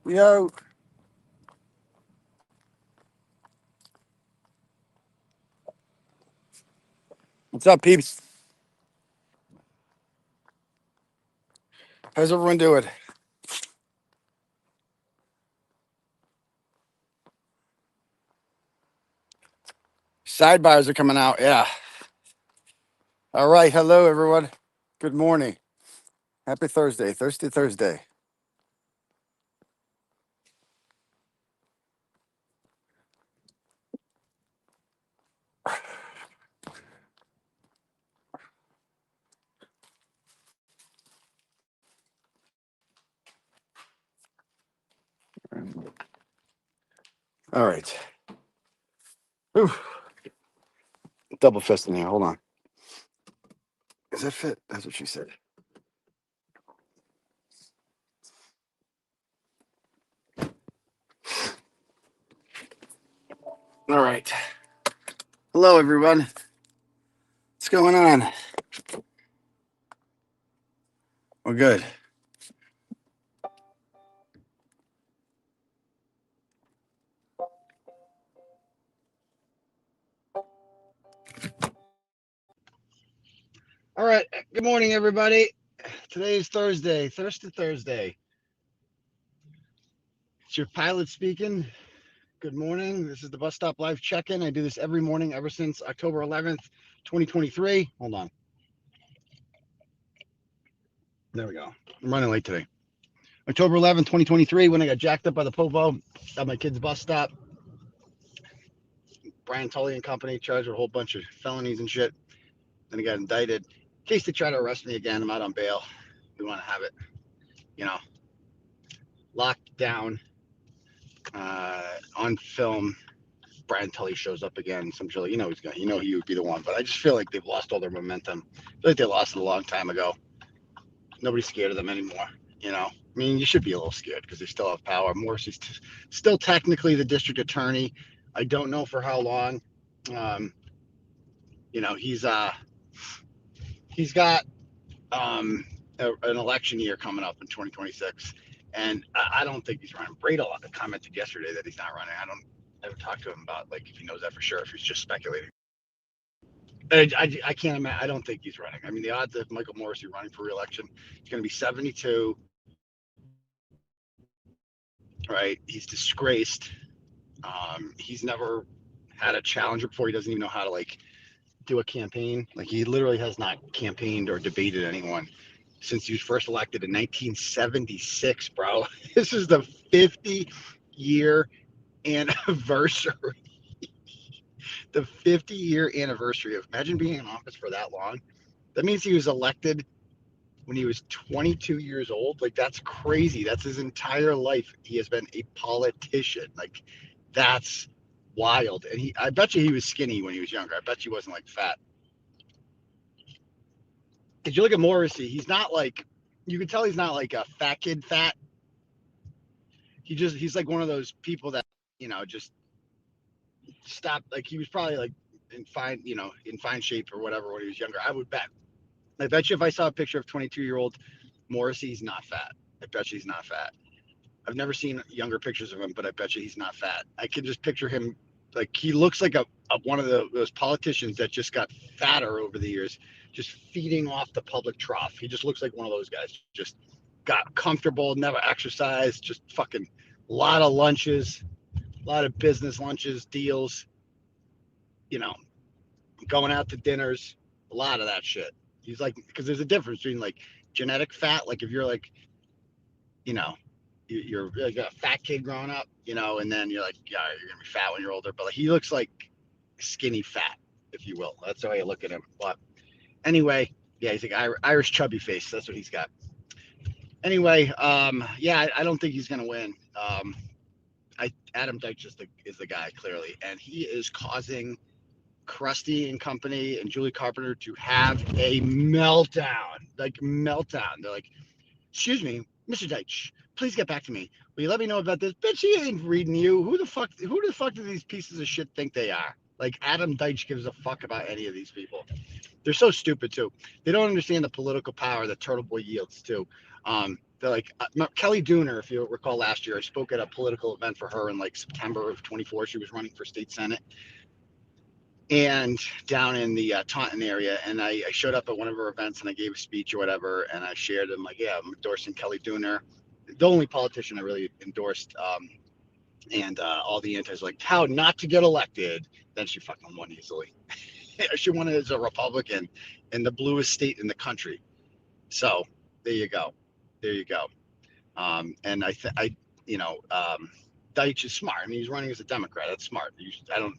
Yo, what's up, peeps? How's everyone doing? Sidebars are coming out. Yeah. All right. Hello, everyone. Good morning. Happy Thursday. Thirsty Thursday. All right. Whew. Double fisting here. Hold on. Does that fit? That's what she said. All right. Hello, everyone. What's going on? We're good. All right. Good morning, everybody. Today is Thursday. Thirsty Thursday. It's your pilot speaking. Good morning. This is the Bus Stop Live check-in. I do this every morning ever since October 11th, 2023. Hold on. There we go. I'm running late today. October 11th, 2023, when I got jacked up by the Povo at my kid's bus stop. Brian Tully and company charged with a whole bunch of felonies and shit. Then I got indicted. In case they try to arrest me again, I'm out on bail. We want to have it, locked down on film. Brian Tully shows up again. Some shit, he would be the one. But I just feel like they've lost all their momentum. I feel like they lost it a long time ago. Nobody's scared of them anymore. I mean, you should be a little scared because they still have power. Morrissey's still technically the district attorney. I don't know for how long. He's got an election year coming up in 2026, and I don't think he's running. Brady commented yesterday that he's not running. I don't ever talk to him about if he knows that for sure, if he's just speculating. I can't imagine. I don't think he's running. I mean, the odds of Michael Morrissey running for re-election is going to be 72. Right? He's disgraced. He's never had a challenger before. He doesn't even know how to do a campaign. He literally has not campaigned or debated anyone since he was first elected in 1976, bro. This is the 50-year anniversary. The 50-year anniversary of, imagine being in office for that long. That means he was elected when he was 22 years old. That's crazy. That's his entire life. He has been a politician. That's wild. And I bet you he was skinny when he was younger. I bet you he wasn't fat. If you look at Morrissey, he's not you can tell he's not a fat kid fat. He's one of those people that, just stopped. He was probably in fine shape or whatever when he was younger. I bet you if I saw a picture of 22-year-old Morrissey, he's not fat. I bet you he's not fat. I've never seen younger pictures of him, but I bet you he's not fat. I can just picture him he looks like one of those politicians that just got fatter over the years, just feeding off the public trough. He just looks like one of those guys. Just got comfortable, never exercised, just fucking a lot of lunches, a lot of business lunches, deals, going out to dinners, a lot of that shit. He's because there's a difference between genetic fat, if you're you know, you're a fat kid growing up, and then you're yeah, you're gonna be fat when you're older. But he looks like skinny fat, if you will. That's the way you look at him. But anyway, yeah, he's Irish chubby face. That's what he's got. Anyway, yeah, I don't think he's gonna win. Adam Deitch is the guy clearly, and he is causing Krusty and company and Julie Carpenter to have a meltdown. Meltdown. They're excuse me, Mr. Deitch, please get back to me. Will you let me know about this? Bitch, he ain't reading you. Who the fuck do these pieces of shit think they are? Like Adam Deitch gives a fuck about any of these people. They're so stupid too. They don't understand the political power that Turtle Boy yields too. They're like Kelly Dooner, if you recall last year, I spoke at a political event for her in like September of 24. She was running for state senate and down in the Taunton area. And I showed up at one of her events and I gave a speech or whatever. And I shared them like, yeah, I'm endorsing Kelly Dooner, the only politician I really endorsed. And all the antis like how not to get elected. Then she fucking won easily. She won as a Republican in the bluest state in the country. So there you go. There you go. And Deitch is smart. I mean, he's running as a Democrat. That's smart. I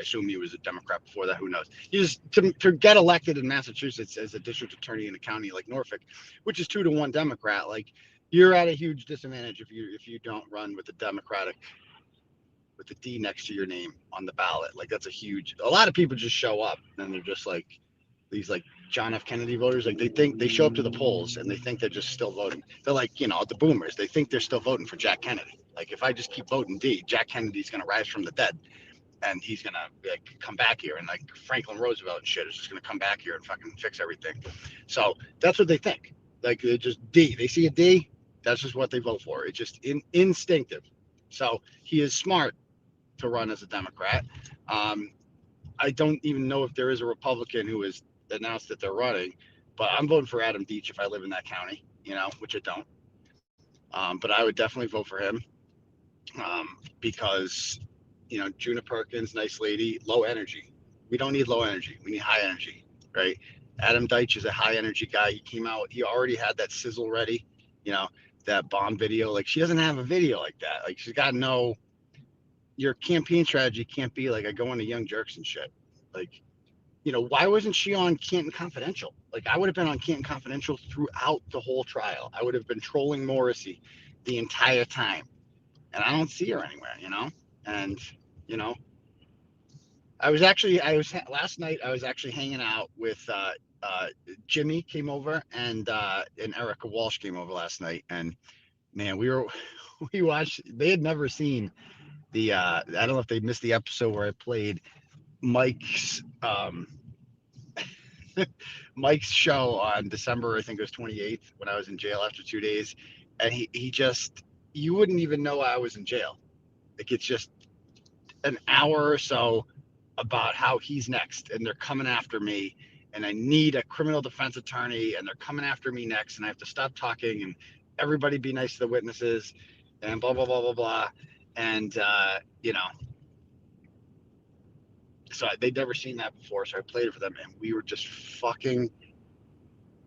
assume he was a Democrat before that. Who knows? He's to get elected in Massachusetts as a district attorney in a county like Norfolk, which is 2-1 Democrat. Like you're at a huge disadvantage if you don't run with the Democratic with the D next to your name on the ballot. Like that's a lot of people just show up and they're just like these like John F. Kennedy voters. Like they think they show up to the polls and they think they're just still voting. They're like, the boomers, they think they're still voting for Jack Kennedy. Like if I just keep voting D, Jack Kennedy's going to rise from the dead and he's going to like come back here. And like Franklin Roosevelt and shit is just going to come back here and fucking fix everything. So that's what they think. Like they're just D, they see a D. That's just what they vote for. It's just instinctive. So he is smart to run as a Democrat. I don't even know if there is a Republican who has announced that they're running, but I'm voting for Adam Deitch if I live in that county, which I don't. But I would definitely vote for him because, Juna Perkins, nice lady, low energy. We don't need low energy. We need high energy, right? Adam Deitch is a high energy guy. He came out, he already had that sizzle ready, that bomb video. Like she doesn't have a video like that. Like she's got no, your campaign strategy can't be like I go into Young Jerks and shit. Like, why wasn't she on Canton Confidential? Like I would have been on Canton Confidential throughout the whole trial. I would have been trolling Morrissey the entire time. And I don't see her anywhere, And, last night I was actually hanging out with Jimmy came over and Erica Walsh came over last night. And man, we watched, they had never seen I don't know if they missed the episode where I played Mike's Mike's show on December, I think it was 28th, when I was in jail after 2 days, and he just, you wouldn't even know I was in jail. Like it's just an hour or so about how he's next, and they're coming after me, and I need a criminal defense attorney, and they're coming after me next, and I have to stop talking, and everybody be nice to the witnesses, and blah blah blah blah blah, and so they'd never seen that before, so I played it for them, and we were just fucking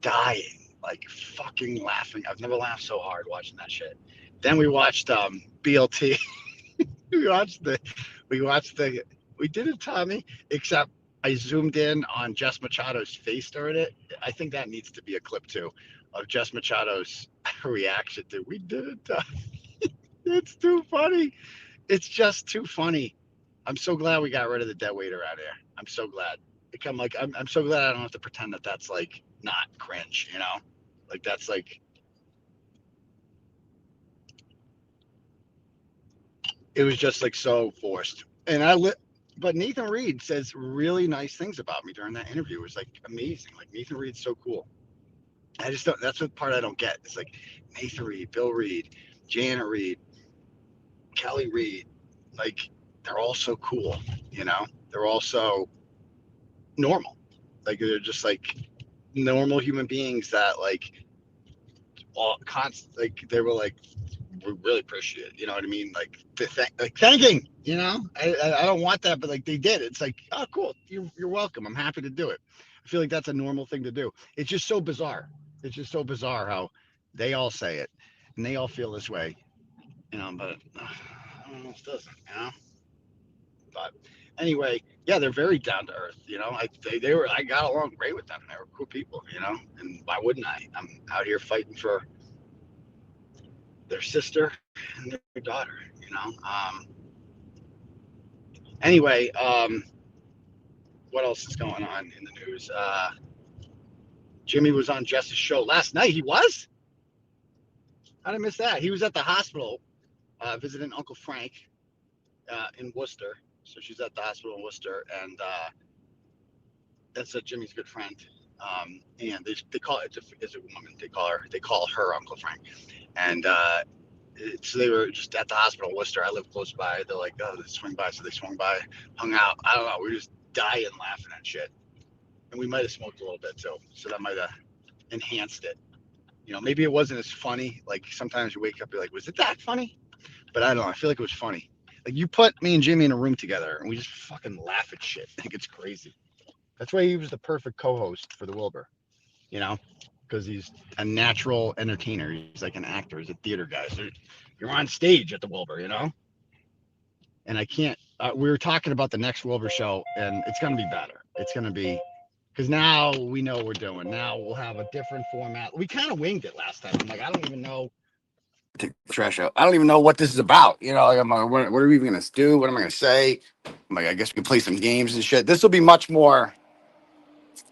dying, like fucking laughing. I've never laughed so hard watching that shit. Then we watched BLT. We did it, Tommy, except I zoomed in on Jess Machado's face during it. I think that needs to be a clip too of Jess Machado's reaction to we did it, Tommy. It's too funny. It's just too funny. I'm so glad we got rid of the dead weight around here. I'm so glad. I'm so glad I don't have to pretend that that's like not cringe, Like that's like, it was just like so forced. But Nathan Reed says really nice things about me during that interview. It was like amazing. Like Nathan Reed's so cool. I just don't, that's the part I don't get. It's like Nathan Reed, Bill Reed, Janet Reed, Kelly Reed, like they're all so cool, They're all so normal. Like they're just like normal human beings that like like they were like, we really appreciate it. You know what I mean? Like thanking, I don't want that, but like they did. It's like, oh, cool. You're welcome. I'm happy to do it. I feel like that's a normal thing to do. It's just so bizarre. It's just so bizarre how they all say it and they all feel this way, but I don't know if it doesn't, But anyway, yeah, they're very down to earth. I got along great with them. They were cool people, and why wouldn't I? I'm out here fighting for their sister and their daughter, Anyway, what else is going on in the news? Jimmy was on Jess's show last night. He was? How did I miss that? He was at the hospital visiting Uncle Frank in Worcester. So she's at the hospital in Worcester, and that's Jimmy's good friend. And they call it, it's a woman. They call her Uncle Frank. And so they were just at the hospital in Worcester. I live close by. They're like, oh, let's swing by. So they swung by, hung out. I don't know. We were just dying laughing at shit. And we might have smoked a little bit too. So that might have enhanced it. Maybe it wasn't as funny. Like sometimes you wake up, you're like, was it that funny? But I don't know. I feel like it was funny. Like you put me and Jimmy in a room together and we just fucking laugh at shit. I think it's crazy. That's why he was the perfect co-host for the Wilbur, because he's a natural entertainer. He's like an actor. He's a theater guy. So you're on stage at the Wilbur. And I can't. We were talking about the next Wilbur show, and it's going to be better. It's going to be because now we know what we're doing. Now we'll have a different format. We kind of winged it last time. I'm like, I don't even know. Take the trash out. I don't even know what this is about. Like I'm like, what are we even going to do? What am I going to say? I'm like, I guess we can play some games and shit. This will be much more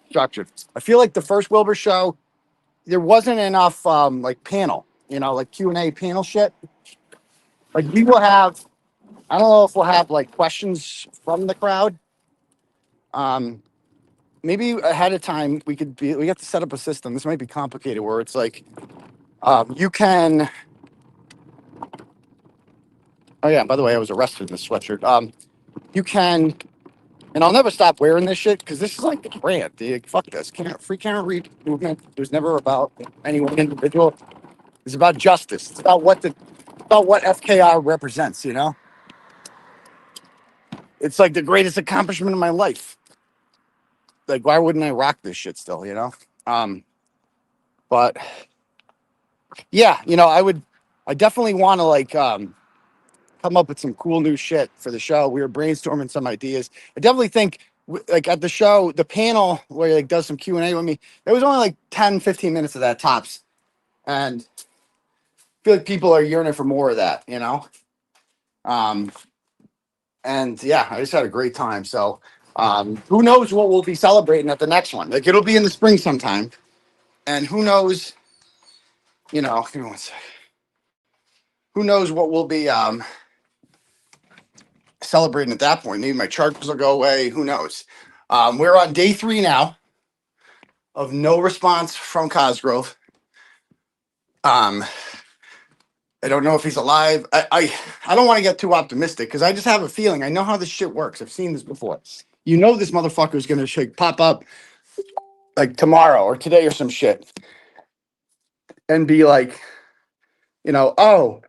structured. I feel like the first Wilbur show, there wasn't enough like panel, like Q&A panel shit. Like we will have, I don't know if we'll have like questions from the crowd. Maybe ahead of time we have to set up a system. This might be complicated where it's like you can. Oh yeah, by the way, I was arrested in this sweatshirt. You can, and I'll never stop wearing this shit because this is like the brand. Fuck this. Free Can't Read movement. It was never about any one individual. It's about justice. It's about what FKR represents. It's like the greatest accomplishment of my life. Like, why wouldn't I rock this shit still? But yeah, I definitely want to like come up with some cool new shit for the show. We were brainstorming some ideas. I definitely think like at the show, the panel where he like does some Q&A with me, there was only like 10, 15 minutes of that tops. And I feel like people are yearning for more of that, And yeah, I just had a great time. So who knows what we'll be celebrating at the next one? Like it'll be in the spring sometime. And who knows, give me one sec. Who knows what we'll be celebrating at that point. Maybe my charges will go away. Who knows? We're on day 3 now of no response from Cosgrove. I don't know if he's alive. I don't want to get too optimistic because I just have a feeling. I know how this shit works. I've seen this before. This motherfucker is going to pop up like tomorrow or today or some shit and be like, oh,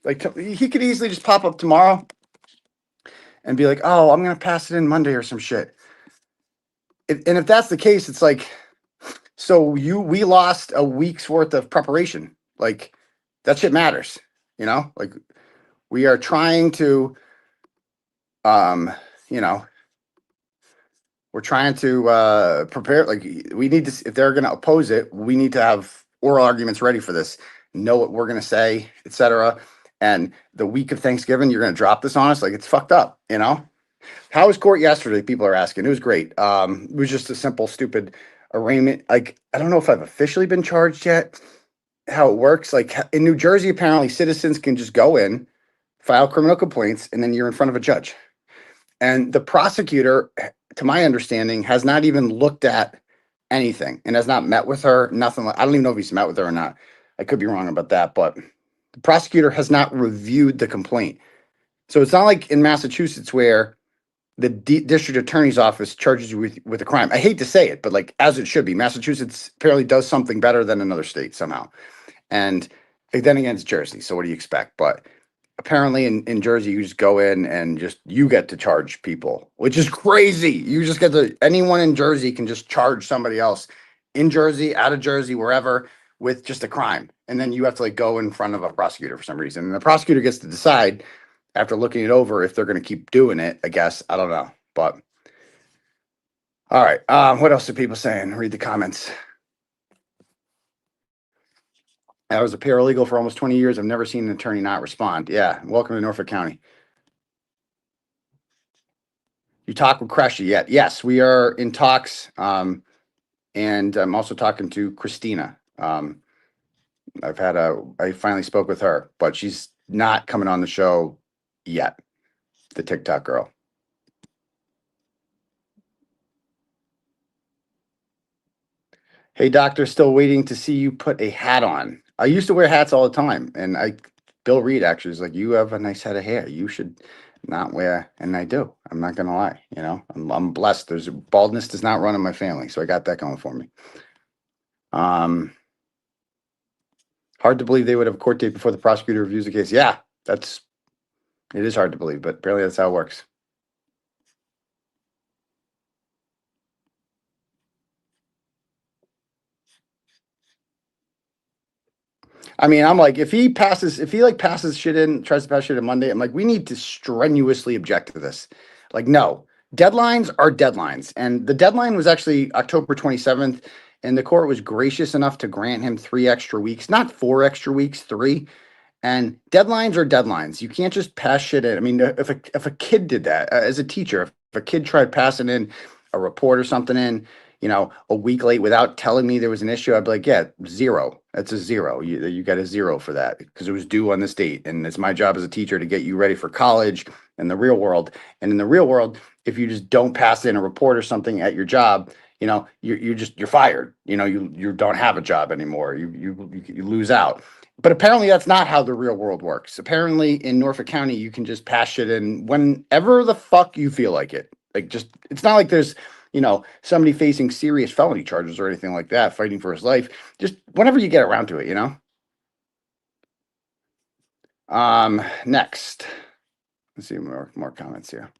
like he could easily just pop up tomorrow and be like, oh, I'm going to pass it in Monday or some shit. And if that's the case, it's like, so we lost a week's worth of preparation. Like that shit matters, like we are trying to, we're trying to prepare. Like we need to, if they're going to oppose it, we need to have oral arguments ready for this, know what we're going to say, etc. And the week of Thanksgiving, you're going to drop this on us. Like it's fucked up, How was court yesterday? People are asking. It was great. It was just a simple, stupid arraignment. Like, I don't know if I've officially been charged yet. How it works. Like in New Jersey, apparently citizens can just go in, file criminal complaints, and then you're in front of a judge. And the prosecutor, to my understanding, has not even looked at anything and has not met with her. Nothing. I don't even know if he's met with her or not. I could be wrong about that, but the prosecutor has not reviewed the complaint. So it's not like in Massachusetts where the district attorney's office charges you with a crime. I hate to say it, but like as it should be. Massachusetts apparently does something better than another state somehow. And then again, it's Jersey. So what do you expect? But apparently in Jersey, you just go in and you get to charge people, which is crazy. You just get anyone in Jersey can just charge somebody else in Jersey, out of Jersey, wherever, with just a crime. And then you have to like go in front of a prosecutor for some reason. And the prosecutor gets to decide after looking it over if they're going to keep doing it, I guess. I don't know. But all right. What else are people saying? Read the comments. I was a paralegal for almost 20 years. I've never seen an attorney not respond. Yeah. Welcome to Norfolk County. You talk with Crushy yet? Yes, we are in talks. And I'm also talking to Christina. I finally spoke with her, but she's not coming on the show yet. The TikTok girl. Hey, doctor, still waiting to see you put a hat on. I used to wear hats all the time, and Bill Reed actually is like, you have a nice head of hair. You should not wear, and I do. I'm not gonna lie. I'm blessed. There's baldness does not run in my family, so I got that going for me. Um, Hard to believe they would have a court date before the prosecutor reviews the case. Yeah, it is hard to believe, but apparently that's how it works. I mean, I'm like, if he like passes shit in, tries to pass shit in Monday, I'm like, we need to strenuously object to this. Like, no, deadlines are deadlines. And the deadline was actually October 27th. And the court was gracious enough to grant him 3 extra weeks, not 4 extra weeks, 3. And deadlines are deadlines. You can't just pass shit in. I mean, if a kid did that as a teacher, if a kid tried passing in a report or something in, a week late without telling me there was an issue, I'd be like, yeah, 0. That's a 0. You got a 0 for that because it was due on this date. And it's my job as a teacher to get you ready for college and the real world. And in the real world, if you just don't pass in a report or something at your job, you're fired. You don't have a job anymore. You lose out. But apparently that's not how the real world works. Apparently in Norfolk County, you can just pass shit in whenever the fuck you feel like it. Like, just, it's not like there's, somebody facing serious felony charges or anything like that, fighting for his life. Just whenever you get around to it. Next. Let's see more comments here.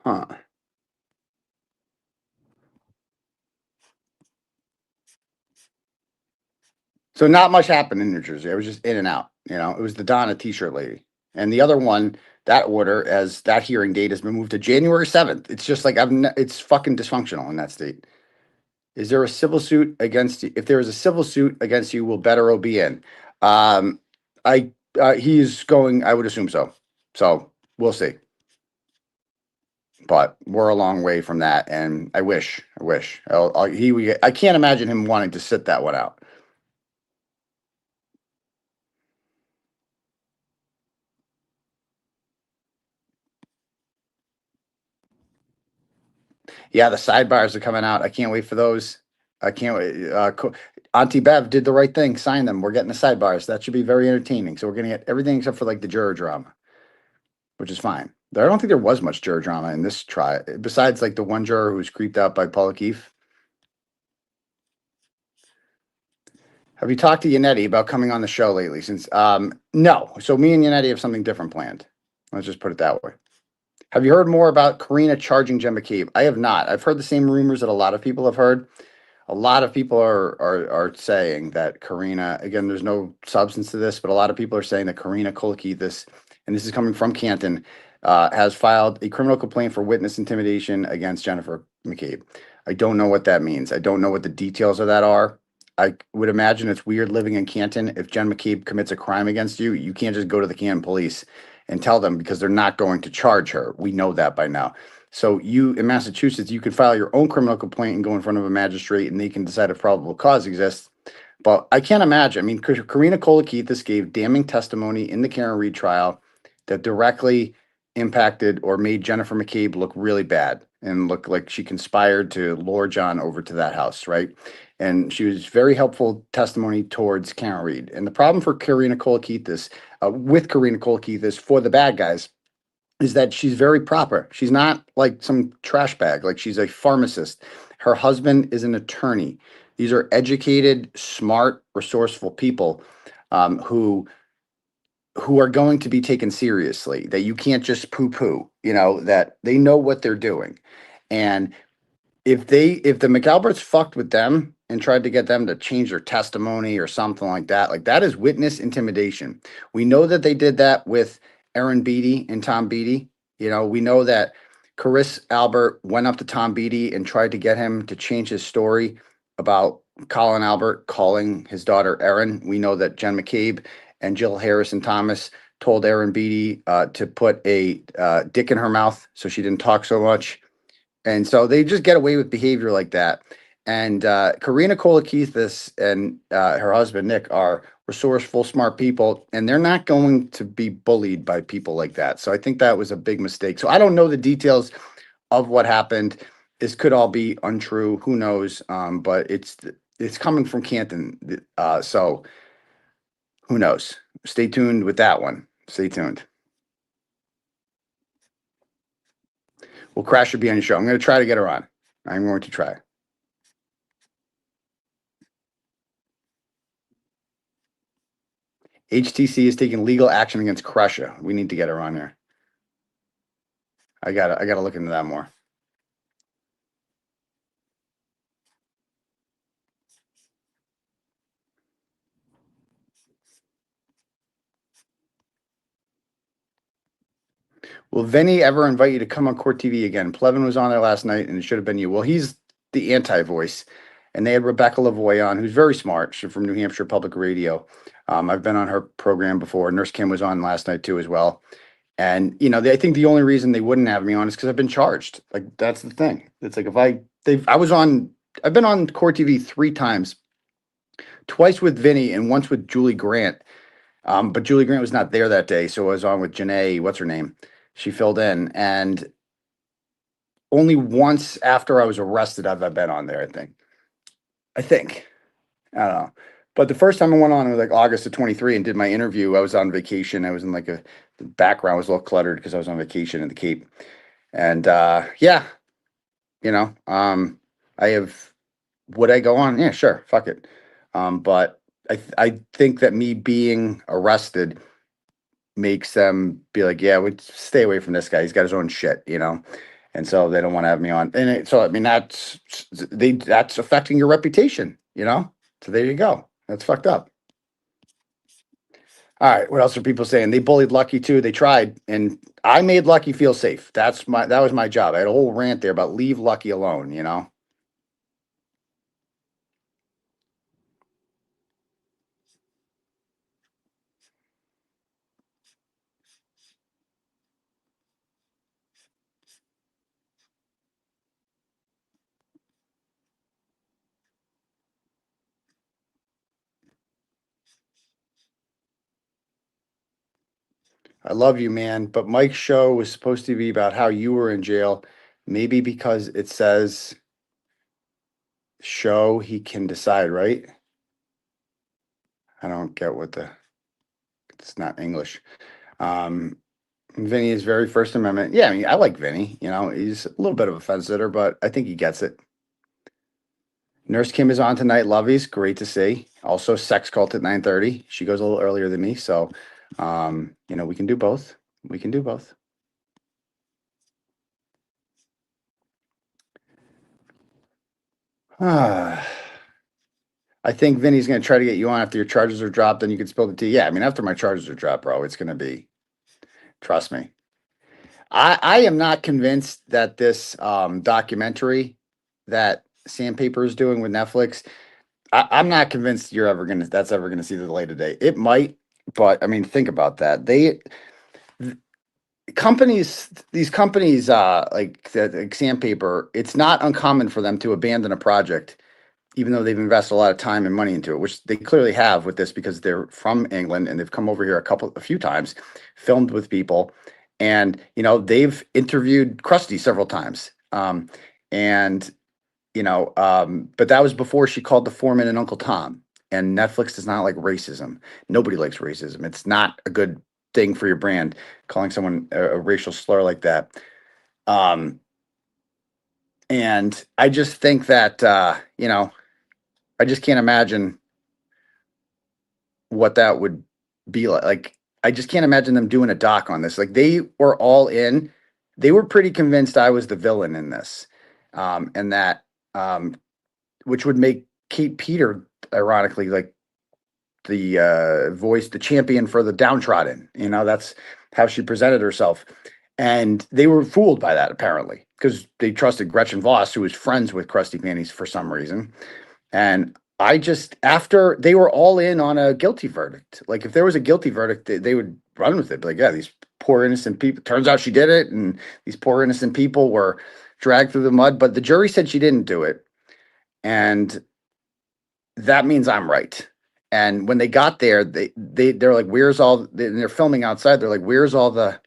Huh. So not much happened in New Jersey. I was just in and out. It was the Donna T-shirt lady, and the other one. That order, as that hearing date, has been moved to January 7th. It's just like it's fucking dysfunctional in that state. Is there a civil suit against you? If there is a civil suit against you, will Bettero be in? Um, I He's going. I would assume so. So we'll see. But we're a long way from that, and I wish. I can't imagine him wanting to sit that one out. Yeah, the sidebars are coming out. I can't wait for those. I can't wait. Auntie Bev did the right thing. Sign them. We're getting the sidebars. That should be very entertaining. So we're gonna get everything except for like the juror drama, which is fine. I don't think there was much juror drama in this trial, besides like the one juror who was creeped out by Paul Keefe. Have you talked to Yannetti about coming on the show lately? Since no, so me and Yannetti have something different planned. Let's just put it that way. Have you heard more about Karina charging Jen McCabe? I have not. I've heard the same rumors that a lot of people have heard. A lot of people are saying that Karina, again, there's no substance to this, but a lot of people are saying that Karina Kolakithis, and this is coming from Canton, has filed a criminal complaint for witness intimidation against Jennifer McCabe. I don't know what that means. I don't know what the details of that are. I would imagine it's weird living in Canton. If Jen McCabe commits a crime against you, you can't just go to the Canton police and tell them because they're not going to charge her. We know that by now. So you in Massachusetts, you could file your own criminal complaint and go in front of a magistrate, and they can decide if probable cause exists. But I can't imagine. I mean, Karina Kolakithis gave damning testimony in the Karen Reed trial that directly impacted or made Jennifer McCabe look really bad and look like she conspired to lure John over to that house, right? And she was very helpful testimony towards Karen Reed. And the problem for Karina Kolakithis, with Karina Kolakithis for the bad guys, is that she's very proper. She's not like some trash bag. Like, she's a pharmacist. Her husband is an attorney. These are educated, smart, resourceful people who are going to be taken seriously. That you can't just poo poo. That they know what they're doing. And if the McAlberts fucked with them and tried to get them to change their testimony or something like that is witness intimidation. We know that they did that with Aaron Beatty and Tom Beatty. We know that Chris Albert went up to Tom Beatty and tried to get him to change his story about Colin Albert calling his daughter Erin. We know that Jen McCabe and Jill Harrison Thomas told Aaron Beatty to put a dick in her mouth so she didn't talk so much. And so they just get away with behavior like that. And Karina Kolakithis and her husband, Nick, are resourceful, smart people, and they're not going to be bullied by people like that. So I think that was a big mistake. So I don't know the details of what happened. This could all be untrue. Who knows? But it's coming from Canton. So who knows? Stay tuned with that one. Stay tuned. Will Crasher be on your show? I'm going to try to get her on. I'm going to try. HTC is taking legal action against Crusher. We need to get her on here. I gotta look into that more. Will Vinny ever invite you to come on Court TV again? Plevin was on there last night, and it should have been you. Well, he's the anti-voice, and they had Rebecca Lavoie on, who's very smart. She's from New Hampshire Public Radio. I've been on her program before. Nurse Kim was on last night too, as well. And I think the only reason they wouldn't have me on is because I've been charged. Like, that's the thing. It's like I've been on Court TV 3 times, twice with Vinny and once with Julie Grant. But Julie Grant was not there that day, so I was on with Janae. What's her name? She filled in, and only once after I was arrested have I been on there. I think. I don't know. But the first time I went on was like August of 23 and did my interview. I was on vacation. I was in the background was a little cluttered because I was on vacation in the Cape. And yeah, I have, would I go on? Yeah, sure. Fuck it. But I think that me being arrested makes them be like, yeah, we stay away from this guy. He's got his own shit, and so they don't want to have me on. And so I mean, that's affecting your reputation, So there you go. That's fucked up. All right, what else are people saying? They bullied Lucky too. They tried, and I made Lucky feel safe. That was my job. I had a whole rant there about leave Lucky alone, I love you, man. But Mike's show was supposed to be about how you were in jail. Maybe because it says show, he can decide, right? I don't get it's not English. Vinny is very First Amendment. Yeah, I mean, I like Vinny. He's a little bit of a fence sitter, but I think he gets it. Nurse Kim is on tonight. Lovey's great to see. Also, Sex Cult at 9:30. She goes a little earlier than me, so we can do both. We can do both. I think Vinny's going to try to get you on after your charges are dropped, then you can spill the tea. Yeah, I mean, after my charges are dropped, bro, it's going to be, trust me. I am not convinced that this documentary that Sandpaper is doing with Netflix, I'm not convinced that's ever gonna see the light of day. It might, but I mean, think about that. These companies, like Sandpaper, it's not uncommon for them to abandon a project, even though they've invested a lot of time and money into it, which they clearly have with this because they're from England and they've come over here a few times, filmed with people, and they've interviewed Krusty several times. And but that was before she called the foreman an Uncle Tom. And Netflix does not like racism. Nobody likes racism. It's not a good thing for your brand, calling someone a racial slur like that. And I just think that I just can't imagine what that would be like. Like, I just can't imagine them doing a doc on this. Like, they were all in. They were pretty convinced I was the villain in this, and that which would make Kate Peter, ironically, like the voice, the champion for the downtrodden. That's how she presented herself. And they were fooled by that, apparently, because they trusted Gretchen Voss, who was friends with Krusty Panties for some reason. And after they were all in on a guilty verdict, like if there was a guilty verdict, they would run with it. Like, yeah, these poor innocent people, turns out she did it. And these poor innocent people were dragged through the mud, but the jury said she didn't do it. And that means I'm right. And when they got there, they're like, "Where's all?" And they're filming outside. They're like, "Where's all the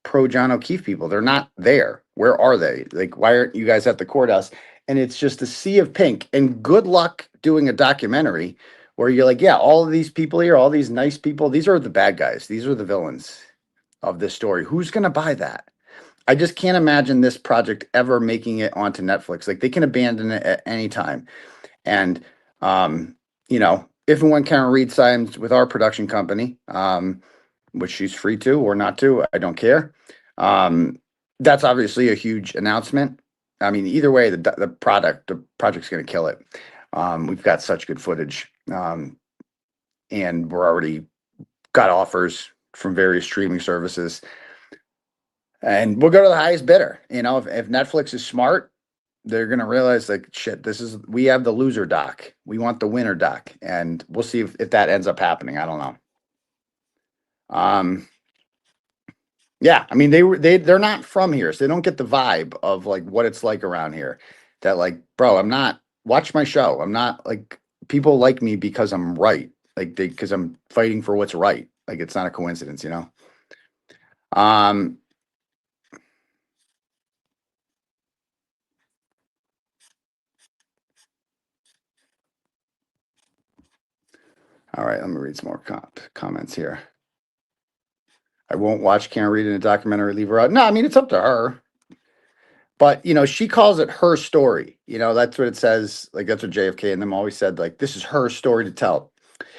pro John O'Keefe people? They're not there. Where are they? Like, why aren't you guys at the courthouse?" And it's just a sea of pink. And good luck doing a documentary where you're like, "Yeah, all of these people here, all these nice people, these are the bad guys. These are the villains of this story. Who's going to buy that?" I just can't imagine this project ever making it onto Netflix. Like, they can abandon it at any time. And, if and when Karen Reed signs with our production company, which she's free to or not to, I don't care. Um, that's obviously a huge announcement. I mean, either way, the project's going to kill it. We've got such good footage, and we're already got offers from various streaming services, and we'll go to the highest bidder. If Netflix is smart, they're going to realize, like, shit, we have the loser doc. We want the winner doc. And we'll see if that ends up happening. I don't know. Yeah, I mean, they're not from here, so they don't get the vibe of like what it's like around here. That, like, bro, I'm not, watch my show. I'm not like, people like me because I'm right. Like, because I'm fighting for what's right. Like, it's not a coincidence. Um, all right, let me read some more comments here. I won't watch Karen Reed in a documentary, leave her out. No, I mean, it's up to her. But, she calls it her story. That's what it says. Like, that's what JFK and them always said, like, this is her story to tell.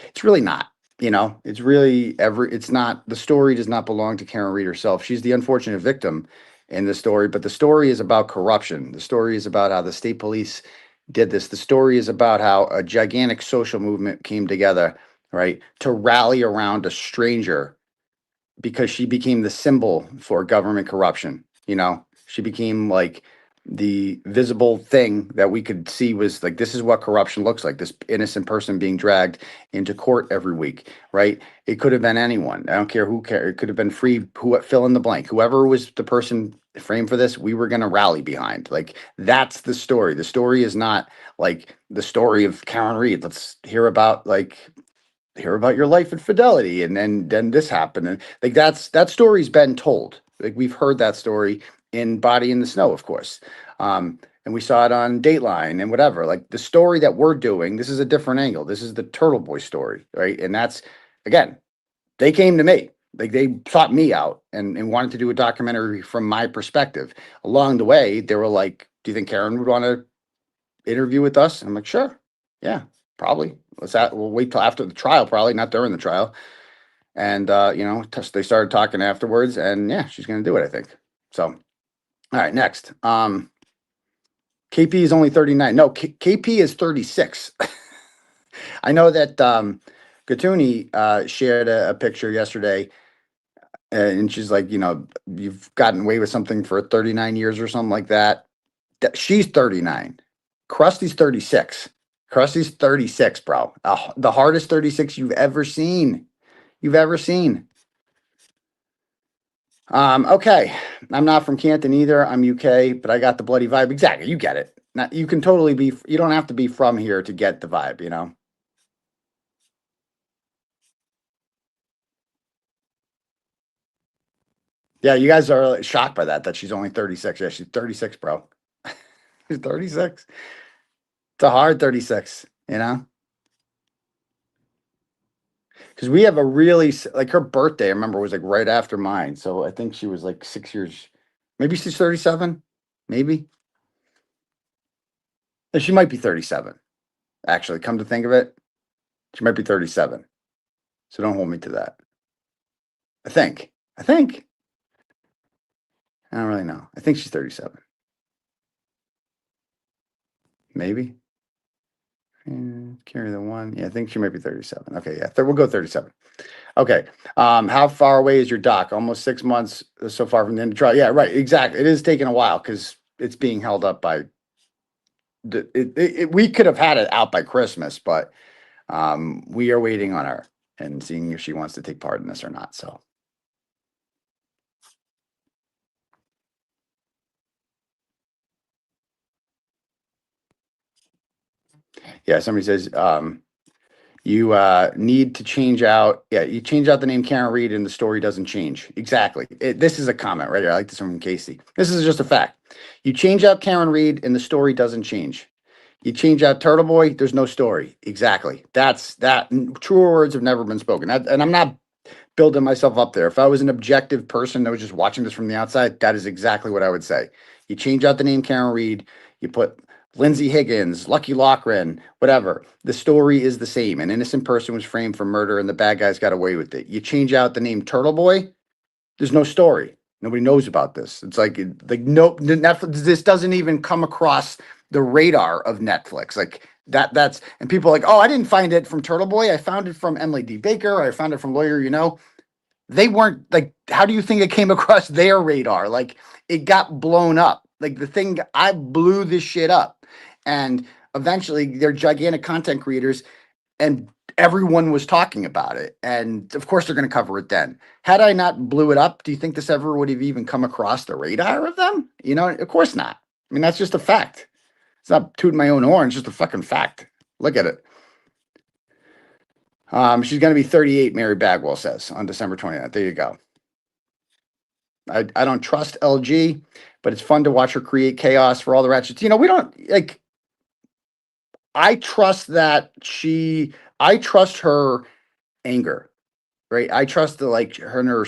It's really not. It's really it's not, the story does not belong to Karen Reed herself. She's the unfortunate victim in the story, but the story is about corruption. The story is about how the state police did this. The story is about how a gigantic social movement came together, right, to rally around a stranger because she became the symbol for government corruption. She became like the visible thing that we could see, was like, this is what corruption looks like, this innocent person being dragged into court every week, right? It could have been anyone. I don't care who care. It could have been free, fill in the blank. Whoever was the person framed for this, we were going to rally behind. Like, that's the story. The story is not like the story of Karen Reed. Let's hear about your life at Fidelity, and then this happened, and like, that story's been told. Like, we've heard that story in Body in the Snow, of course, and we saw it on Dateline and whatever. Like, the story that we're doing, this is a different angle. This is the Turtle Boy story, right? And that's, again, they came to me. Like, they sought me out and wanted to do a documentary from my perspective. Along the way, they were like, "Do you think Karen would want to interview with us?" I'm like, "Sure, yeah, probably. We'll wait till after the trial, probably not during the trial." And they started talking afterwards, and yeah, she's going to do it, I think. So, all right, next. KP is only 39. No, KP is 36. I know that Gatuni shared a picture yesterday, and she's like, you've gotten away with something for 39 years or something like that. She's 39. Krusty's 36. Krusty's 36, bro. The hardest 36 you've ever seen. You've ever seen. Okay. I'm not from Canton either. I'm UK, but I got the bloody vibe. Exactly. You get it. Now, you can totally you don't have to be from here to get the vibe. Yeah, you guys are like shocked by that she's only 36. Yeah, she's 36, bro. She's 36. It's a hard 36. Because we have a really, like, her birthday, I remember, was like right after mine. So I think she was like 6 years, maybe she's 37, maybe. And she might be 37, actually. Come to think of it, she might be 37. So don't hold me to that. I think. I don't really know. I think she's 37. Maybe. Carry the one. Yeah, I think she might be 37. Okay, yeah. We'll go 37. Okay. How far away is your doc? Almost 6 months so far from the end of trial. Yeah, right. Exactly. It is taking a while because it's being held up by we could have had it out by Christmas, but we are waiting on her and seeing if she wants to take part in this or not. So, yeah, somebody says, You need to change out. Yeah, you change out the name Karen Reed and the story doesn't change. Exactly. This is a comment right here. I like this one from Casey. This is just a fact. You change out Karen Reed and the story doesn't change. You change out Turtle Boy, there's no story. Exactly. That's that. Truer words have never been spoken. And I'm not building myself up there. If I was an objective person that was just watching this from the outside, that is exactly what I would say. You change out the name Karen Reed, you put Lindsey Higgins, Lucky Lochran, whatever. The story is the same. An innocent person was framed for murder and the bad guys got away with it. You change out the name Turtle Boy, there's no story. Nobody knows about this. It's like no Netflix. This doesn't even come across the radar of Netflix. Like that's and people are like, oh, I didn't find it from Turtle Boy. I found it from Emily D. Baker. I found it from Lawyer. They weren't like. How do you think it came across their radar? Like it got blown up. Like the thing I blew this shit up, and eventually they're gigantic content creators and everyone was talking about it. And of course, they're going to cover it then. Had I not blew it up, do you think this ever would have even come across the radar of them? Of course not. I mean, that's just a fact. It's not tooting my own horn. It's just a fucking fact. Look at it. She's going to be 38, Mary Bagwell says, on December 29th. There you go. I don't trust LG, but it's fun to watch her create chaos for all the ratchets. We don't like. I trust her anger, right? I trust her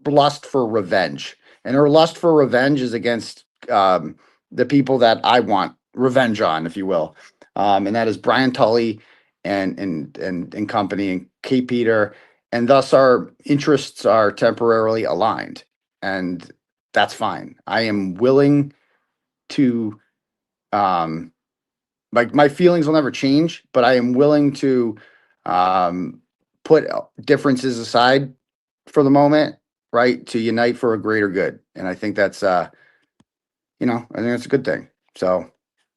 lust for revenge, and her lust for revenge is against the people that I want revenge on, if you will, and that is Brian Tully and company and Kate Peter, and thus our interests are temporarily aligned, and that's fine. I am willing to like my feelings will never change, but I am willing to put differences aside for the moment, right? To unite for a greater good. And I think that's I think that's a good thing. So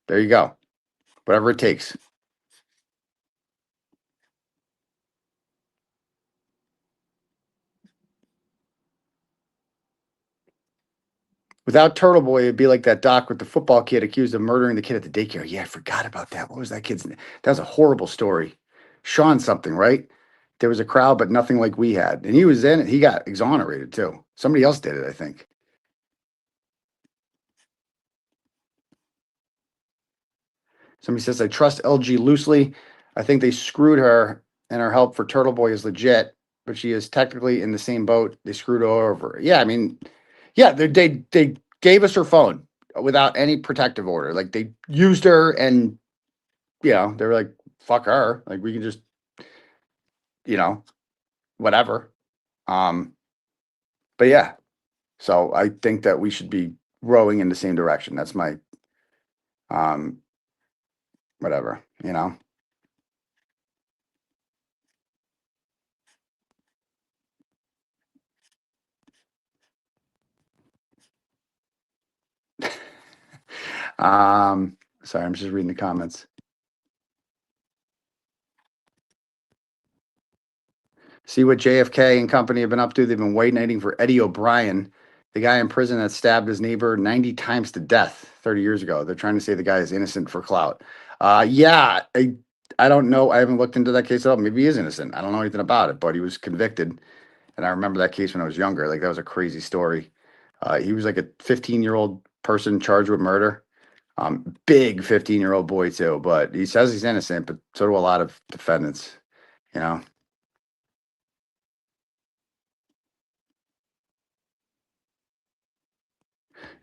there you go. Whatever it takes. Without Turtle Boy, it'd be like that doc with the football kid accused of murdering the kid at the daycare. Yeah, I forgot about that. What was that kid's name? That was a horrible story. Sean something, right? There was a crowd, but nothing like we had. And he was in it. He got exonerated too. Somebody else did it, I think. Somebody says, I trust LG loosely. I think they screwed her and her help for Turtle Boy is legit, but she is technically in the same boat. They screwed her over. Yeah, I mean, yeah, they gave us her phone without any protective order. Like they used her and, they were like, fuck her. Like we can just, whatever. But yeah, so I think that we should be rowing in the same direction. That's my, whatever. Sorry, I'm just reading the comments. See what JFK and company have been up to. They've been waiting for Eddie O'Brien, the guy in prison that stabbed his neighbor 90 times to death 30 years ago. They're trying to say the guy is innocent for clout. Yeah, I don't know. I haven't looked into that case at all. Maybe he is innocent. I don't know anything about it, but he was convicted. And I remember that case when I was younger. Like that was a crazy story. He was like a 15-year-old person charged with murder. Big 15-year-old boy too, but he says he's innocent, but so do a lot of defendants, you know.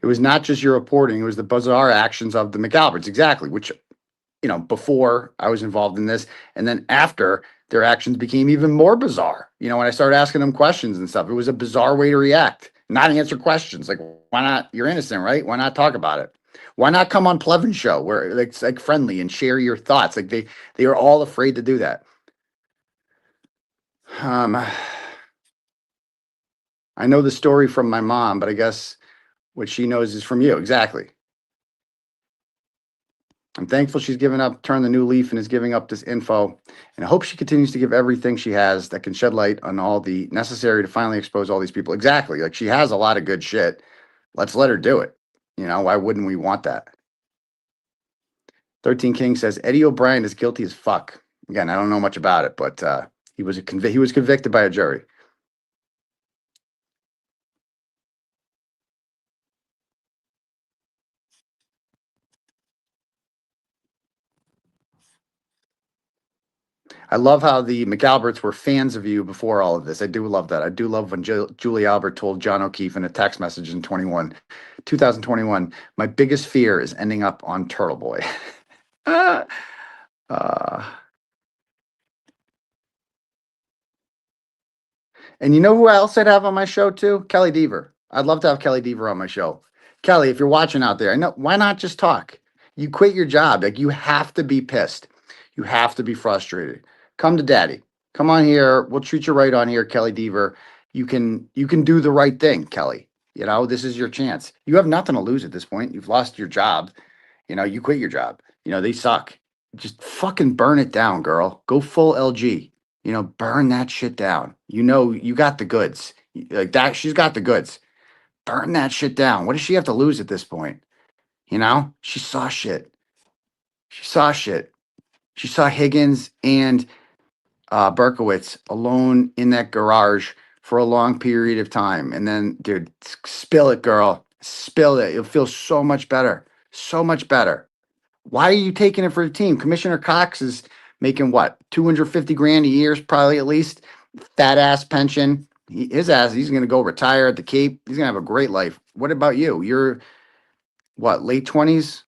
It was not just your reporting, it was the bizarre actions of the McAlberts, exactly, which, before I was involved in this, and then after their actions became even more bizarre. When I started asking them questions and stuff, it was a bizarre way to react, not answer questions. Like, why not? You're innocent, right? Why not talk about it? Why not come on Plevin's show where it's like friendly and share your thoughts? Like they are all afraid to do that. I know the story from my mom, but I guess what she knows is from you. Exactly. I'm thankful she's given up, turned the new leaf, and is giving up this info. And I hope she continues to give everything she has that can shed light on all the necessary to finally expose all these people. Exactly. Like she has a lot of good shit. Let's let her do it. Why wouldn't we want that? 13 King says Eddie O'Brien is guilty as fuck. Again, I don't know much about it, but he was convicted by a jury. I love how the McAlberts were fans of you before all of this. I do love that. I do love when Julie Albert told John O'Keefe in a text message in 2021, my biggest fear is ending up on Turtle Boy. uh, and you know who else I'd have on my show too? Kelly Deaver. I'd love to have Kelly Deaver on my show. Kelly, if you're watching out there, I know, why not just talk? You quit your job. Like, you have to be pissed. You have to be frustrated. Come to daddy. Come on here. We'll treat you right on here, Kelly Deaver. You can do the right thing, Kelly. You know, this is your chance. You have nothing to lose at this point. You've lost your job. You know, you quit your job. You know, they suck. Just fucking burn it down, girl. Go full LG. You know, burn that shit down. You know, you got the goods. Like that, she's got the goods. Burn that shit down. What does she have to lose at this point? You know, she saw shit. She saw shit. She saw Higgins and Berkowitz alone in that garage for a long period of time. And then, dude, spill it, girl. Spill it. You'll feel so much better. So much better. Why are you taking it for the team? Commissioner Cox is making what? 250 grand a year, probably at least. Fat ass pension. He's going to go retire at the Cape. He's going to have a great life. What about you? You're what, late 20s,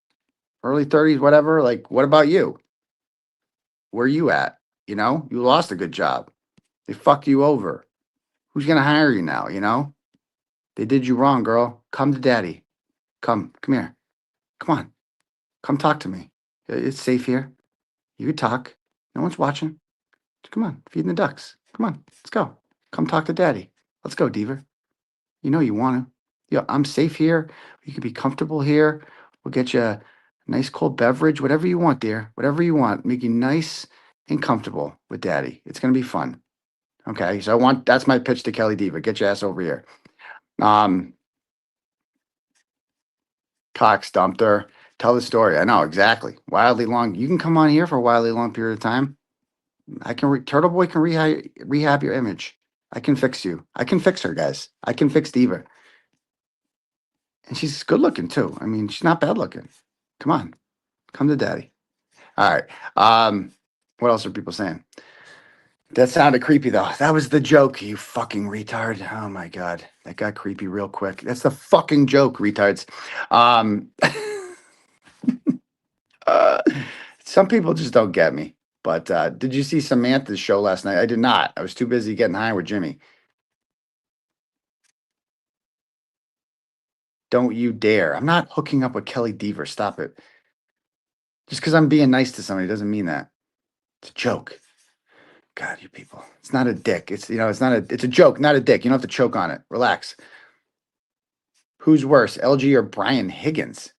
early 30s, whatever? Like, what about you? Where are you at? You know, you lost a good job. They fucked you over. Who's going to hire you now? You know, they did you wrong, girl. Come to daddy. Come here. Come on. Come talk to me. It's safe here. You can talk. No one's watching. Come on, feeding the ducks. Come on, let's go. Come talk to daddy. Let's go, Deaver. You know you want to. Yeah, I'm safe here. You can be comfortable here. We'll get you a nice cold beverage, whatever you want, dear. Whatever you want. Make you nice and comfortable with daddy. It's gonna be fun. Okay, so that's my pitch to Kelly Deaver. Get your ass over here. Cox dumped her. Tell the story. I know exactly. Wildly long. You can come on here for a wildly long period of time. Turtle Boy can rehab your image. I can fix you. I can fix her, guys. I can fix Diva. And she's good looking too. I mean, she's not bad looking. Come on. Come to daddy. All right. What else are people saying? That sounded creepy though. That was the joke, you fucking retard. Oh my God. That got creepy real quick. That's the fucking joke, retards. Some people just don't get me. But did you see Samantha's show last night? I did not. I was too busy getting high with Jimmy. Don't you dare. I'm not hooking up with Kelly Deaver. Stop it. Just because I'm being nice to somebody doesn't mean that. It's a joke. God, you people. It's not a dick. It's a joke, not a dick. You don't have to choke on it. Relax. Who's worse, LG or Brian Higgins?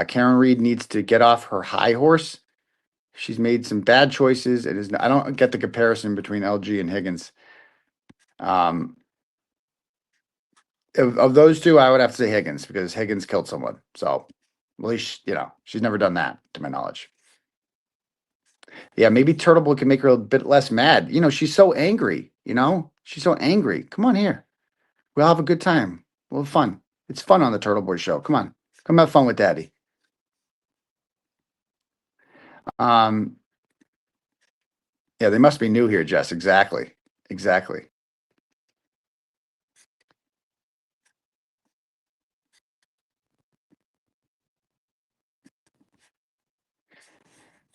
Karen Reed needs to get off her high horse. She's made some bad choices. I don't get the comparison between LG and Higgins. Of those two, I would have to say Higgins because Higgins killed someone. So at least, she's never done that to my knowledge. Yeah, maybe Turtle Boy can make her a bit less mad. She's so angry, She's so angry. Come on here. We'll have a good time. We'll have fun. It's fun on the Turtle Boy show. Come on. Come have fun with daddy. Yeah, they must be new here, Jess. Exactly. Exactly.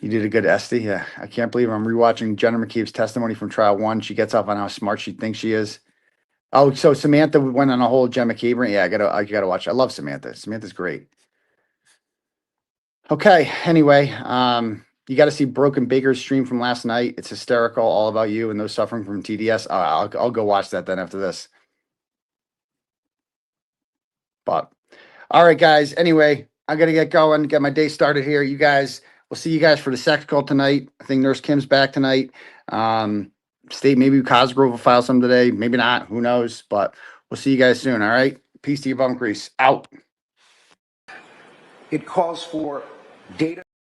You did a good Esty. Yeah, I can't believe I'm rewatching Jenna McKee's testimony from trial 1. She gets off on how smart she thinks she is. Oh, so Samantha went on a whole Jen McKee. Yeah, I gotta watch. I love Samantha. Samantha's great. Okay. Anyway, you got to see Broken Baker's stream from last night. It's hysterical, all about you and those suffering from TDS. I'll go watch that then after this. But all right, guys. Anyway, I got to get going, get my day started here. You guys, we'll see you guys for the sex call tonight. I think Nurse Kim's back tonight. Maybe Cosgrove will file some today. Maybe not. Who knows? But we'll see you guys soon. All right. Peace to your bum grease. Out. It calls for data.